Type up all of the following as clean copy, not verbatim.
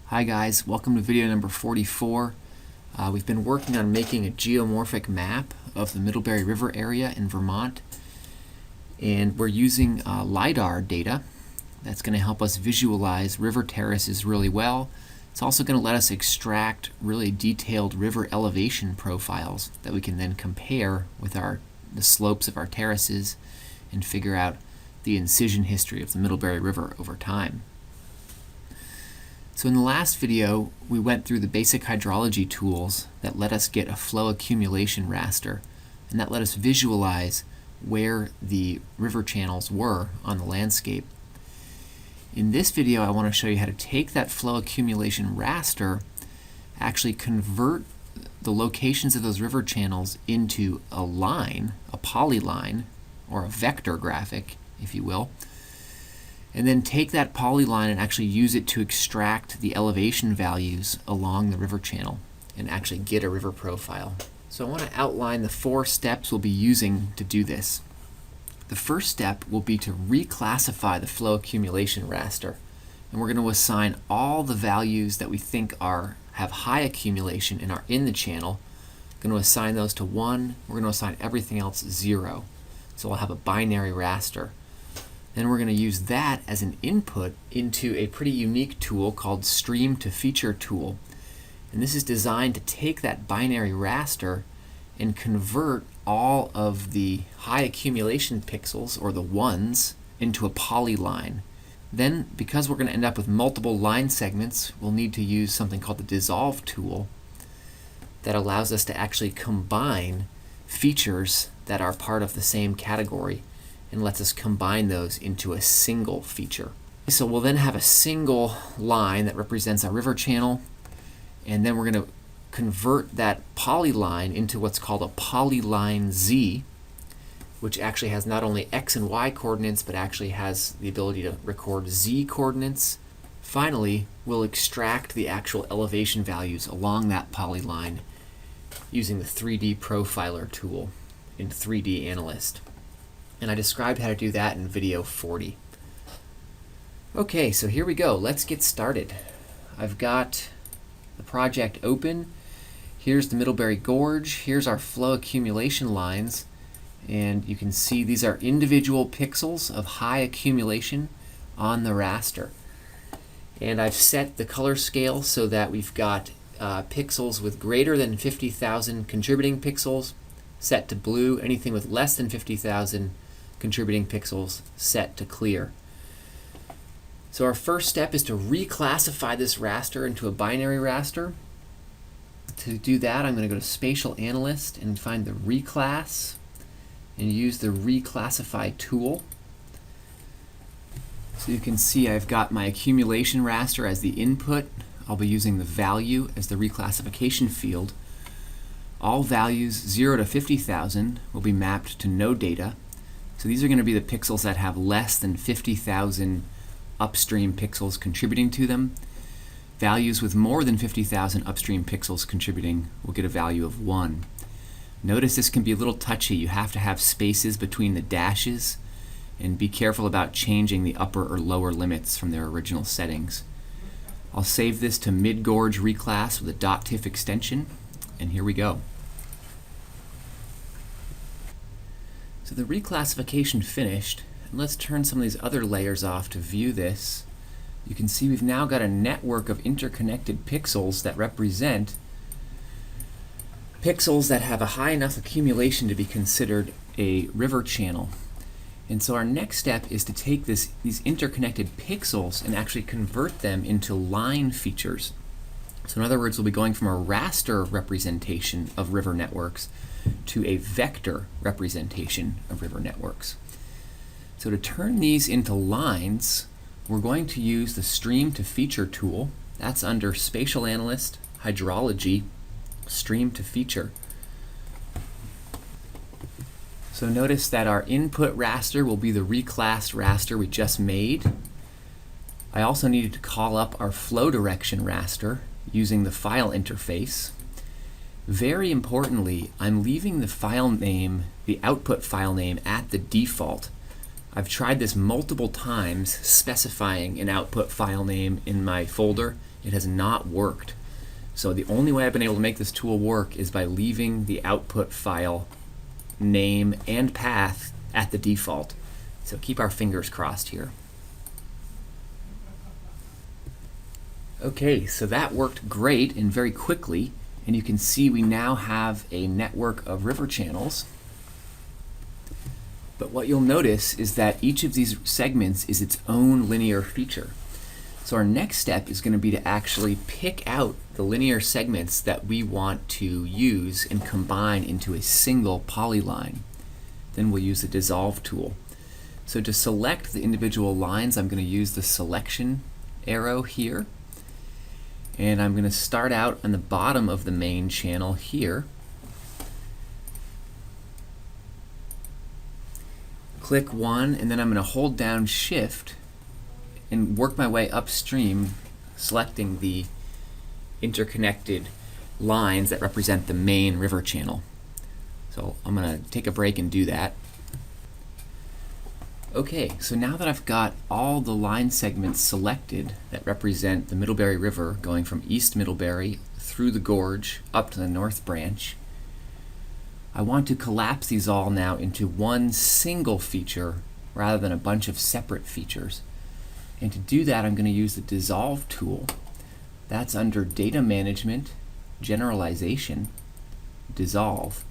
Hi guys, welcome to video number 44. We've been working on making a geomorphic map of the Middlebury River area in Vermont, and we're using LiDAR data that's going to help us visualize river terraces really well. It's also going to let us extract really detailed river elevation profiles that we can then compare with the slopes of our terraces and figure out the incision history of the Middlebury River over time. So in the last video, we went through the basic hydrology tools that let us get a flow accumulation raster, and that let us visualize where the river channels were on the landscape. In this video, I want to show you how to take that flow accumulation raster, actually convert the locations of those river channels into a line, a polyline, or a vector graphic, if you will, and then take that polyline and actually use it to extract the elevation values along the river channel and actually get a river profile. So I want to outline the 4 steps we'll be using to do this. The first step will be to reclassify the flow accumulation raster, and we're going to assign all the values that we think have high accumulation and are in the channel. We're going to assign those to 1. We're going to assign everything else 0. So we'll have a binary raster. Then we're going to use that as an input into a pretty unique tool called Stream to Feature tool. And this is designed to take that binary raster and convert all of the high accumulation pixels, or the ones, into a polyline. Then, because we're going to end up with multiple line segments, we'll need to use something called the Dissolve tool that allows us to actually combine features that are part of the same category and lets us combine those into a single feature. So we'll then have a single line that represents our river channel, and then we're going to convert that polyline into what's called a polyline Z, which actually has not only X and Y coordinates, but actually has the ability to record Z coordinates. Finally, we'll extract the actual elevation values along that polyline using the 3D Profiler tool in 3D Analyst. And I described how to do that in video 40. Okay, so here we go. Let's get started. I've got the project open. Here's the Middlebury Gorge. Here's our flow accumulation lines. And you can see these are individual pixels of high accumulation on the raster. And I've set the color scale so that we've got pixels with greater than 50,000 contributing pixels set to blue, anything with less than 50,000 contributing pixels set to clear. So our first step is to reclassify this raster into a binary raster. To do that, I'm going to go to Spatial Analyst and find the Reclass and use the Reclassify tool. So you can see I've got my accumulation raster as the input. I'll be using the value as the reclassification field. All values 0 to 50,000 will be mapped to no data. So these are going to be the pixels that have less than 50,000 upstream pixels contributing to them. Values with more than 50,000 upstream pixels contributing will get a value of 1. Notice this can be a little touchy. You have to have spaces between the dashes, and be careful about changing the upper or lower limits from their original settings. I'll save this to Mid-Gorge Reclass with a .tiff extension, and here we go. So the reclassification finished, and let's turn some of these other layers off to view this. You can see we've now got a network of interconnected pixels that represent pixels that have a high enough accumulation to be considered a river channel. And so our next step is to take these interconnected pixels and actually convert them into line features. So in other words, we'll be going from a raster representation of river networks to a vector representation of river networks. So to turn these into lines, we're going to use the Stream to Feature tool. That's under Spatial Analyst, Hydrology, Stream to Feature. So notice that our input raster will be the reclassed raster we just made. I also needed to call up our flow direction raster using the file interface. Very importantly, I'm leaving the file name, the output file name, at the default. I've tried this multiple times, specifying an output file name in my folder, it has not worked. So the only way I've been able to make this tool work is by leaving the output file name and path at the default. So keep our fingers crossed here. Okay, so that worked great and very quickly, and you can see we now have a network of river channels. But what you'll notice is that each of these segments is its own linear feature. So our next step is going to be to actually pick out the linear segments that we want to use and combine into a single polyline. Then we'll use the dissolve tool. So to select the individual lines, I'm going to use the selection arrow here. And I'm going to start out on the bottom of the main channel here. Click one, and then I'm going to hold down Shift and work my way upstream, selecting the interconnected lines that represent the main river channel. So I'm going to take a break and do that. Okay, so now that I've got all the line segments selected that represent the Middlebury River going from East Middlebury through the gorge up to the North Branch, I want to collapse these all now into one single feature rather than a bunch of separate features. And to do that, I'm going to use the Dissolve tool. That's under Data Management, Generalization, Dissolve.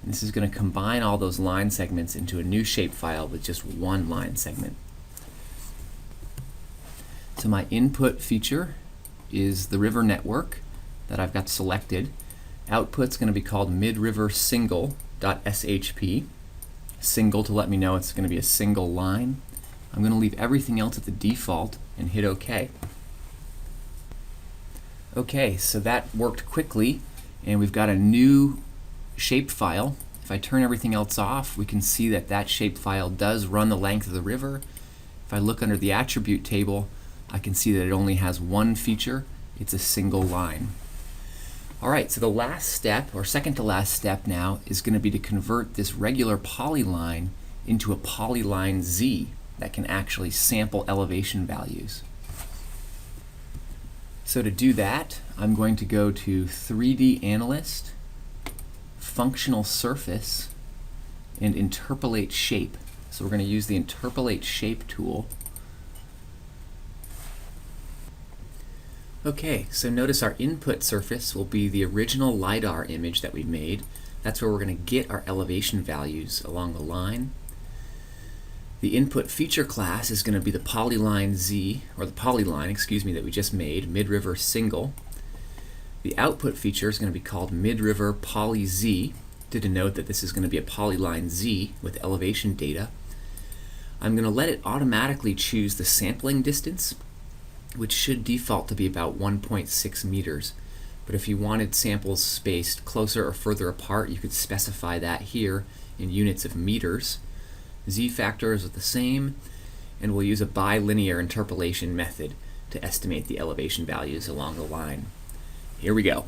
And this is going to combine all those line segments into a new shapefile with just one line segment. So my input feature is the river network that I've got selected. Output's going to be called midriver single.shp. Single to let me know it's going to be a single line. I'm going to leave everything else at the default and hit OK. Okay, so that worked quickly, and we've got a new shapefile. If I turn everything else off, we can see that that shapefile does run the length of the river. If I look under the attribute table, I can see that it only has one feature. It's a single line. All right, so the last step, or second to last step now, is going to be to convert this regular polyline into a polyline Z that can actually sample elevation values. So to do that, I'm going to go to 3D Analyst, Functional Surface, and Interpolate Shape. So we're going to use the Interpolate Shape tool. Okay, so notice our input surface will be the original LiDAR image that we made. That's where we're going to get our elevation values along the line. The input feature class is going to be the polyline Z, or the polyline, excuse me, that we just made, midriver single. The output feature is going to be called midriver poly Z to denote that this is going to be a polyline Z with elevation data. I'm going to let it automatically choose the sampling distance, which should default to be about 1.6 meters. But if you wanted samples spaced closer or further apart, you could specify that here in units of meters. Z factors are the same, and we'll use a bilinear interpolation method to estimate the elevation values along the line. Here we go.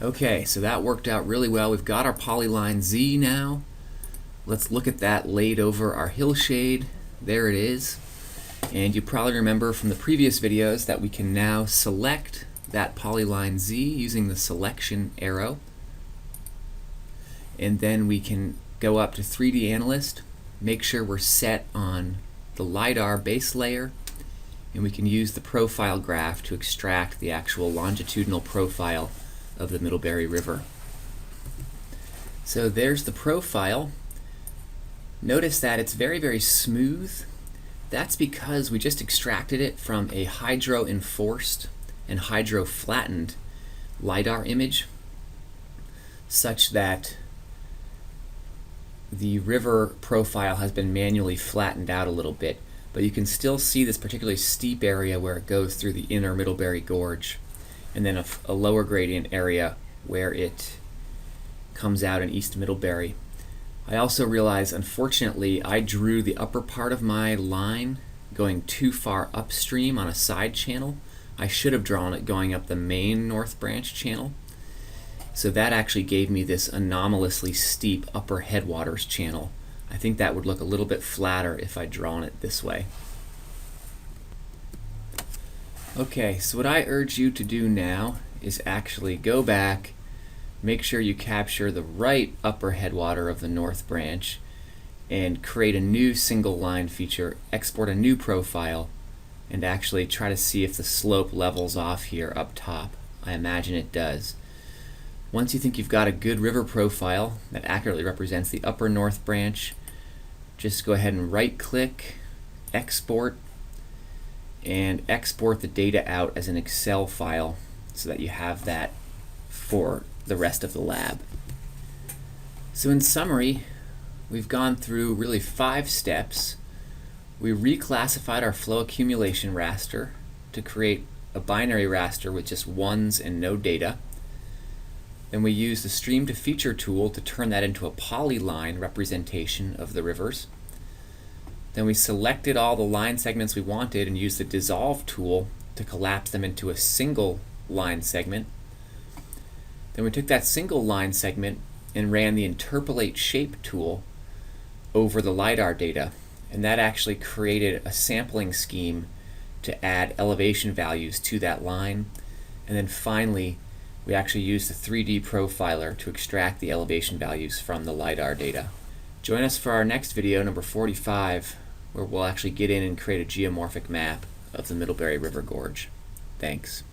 Okay, so that worked out really well. We've got our polyline Z now. Let's look at that laid over our hillshade. There it is. And you probably remember from the previous videos that we can now select that polyline Z using the selection arrow. And then we can go up to 3D Analyst, make sure we're set on the LiDAR base layer, and we can use the profile graph to extract the actual longitudinal profile of the Middlebury River. So there's the profile. Notice that it's very, very smooth. That's because we just extracted it from a hydro-enforced and hydro-flattened LiDAR image, such that the river profile has been manually flattened out a little bit, but you can still see this particularly steep area where it goes through the inner Middlebury Gorge, and then a lower gradient area where it comes out in East Middlebury. I also realize, unfortunately, I drew the upper part of my line going too far upstream on a side channel. I should have drawn it going up the main North Branch channel. So that actually gave me this anomalously steep upper headwaters channel. I think that would look a little bit flatter if I'd drawn it this way. Okay, so what I urge you to do now is actually go back, make sure you capture the right upper headwater of the north branch, and create a new single line feature, export a new profile, and actually try to see if the slope levels off here up top. I imagine it does. Once you think you've got a good river profile that accurately represents the upper north branch, just go ahead and right-click, export, and export the data out as an Excel file so that you have that for the rest of the lab. So in summary, we've gone through really 5 steps. We reclassified our flow accumulation raster to create a binary raster with just ones and no data. Then we used the stream to feature tool to turn that into a polyline representation of the rivers. Then we selected all the line segments we wanted and used the dissolve tool to collapse them into a single line segment. Then we took that single line segment and ran the Interpolate Shape tool over the LiDAR data, and that actually created a sampling scheme to add elevation values to that line. And then finally, we actually used the 3D profiler to extract the elevation values from the LiDAR data. Join us for our next video, number 45, where we'll actually get in and create a geomorphic map of the Middlebury River Gorge. Thanks.